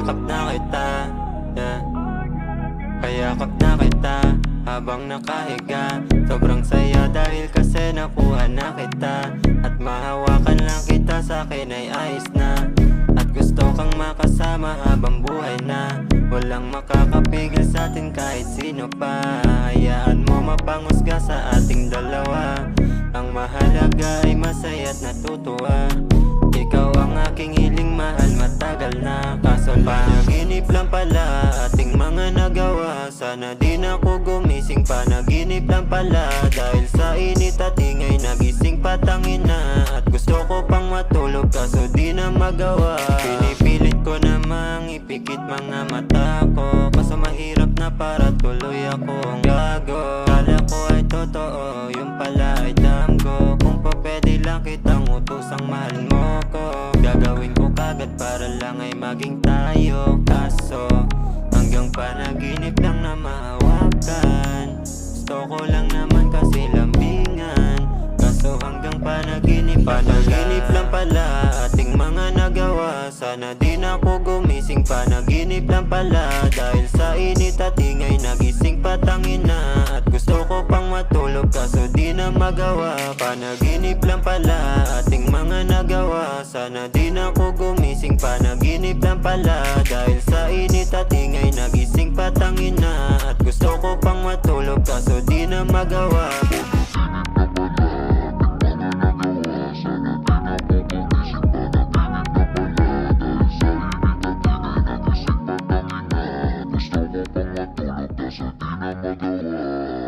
Kayakap na kita, yeah. Kayakap na kita habang nakahiga. Sobrang saya dahil kasi nakuha na kita. At mahawakan lang kita sa'kin ay ayos na. At gusto kang makasama habang buhay na. Walang makakapigil sa'tin kahit sino pa. Hayaan mo mapangusga sa ating dalawa. Ang mahalaga ay masaya't natutuwa. Ikaw ang aking hiling mahal, matagal na. Kaso panaginip lang pala ating mga nagawa. Sana di na ako gumising, panaginip lang pala. Dahil sa init at ingay nagising patangin na. At gusto ko pang matulog kaso di na magawa. Pinipilit ko namang ipikit mga mata ko. Kaso mahirap na para tuloy akong gago. Kala ko ay totoo, yung pala ay damgo. Kung pa pwede lang kitang utusang mahal mo ko, gagawin ko kagad para lang ay maging tayo. Kaso hanggang panaginip lang na mahawakan. Gusto ko lang naman kasi lambingan. Kaso hanggang panaginip lang pala ating mga nagawa. Sana di na ako gumising, panaginip lang pala. Dahil sa init at ingay nagising patangin na. At gusto ko pang matulog kaso di na magawa. Panaginip lang pala ating mga nagawa. Sana di na ako gumising, panaginip lang pala. Dahil sa init at ingay nagising patangin na. At gusto ko pang matulog kaso di na magawa. Gusto ko pang matulog kaso di na magawa.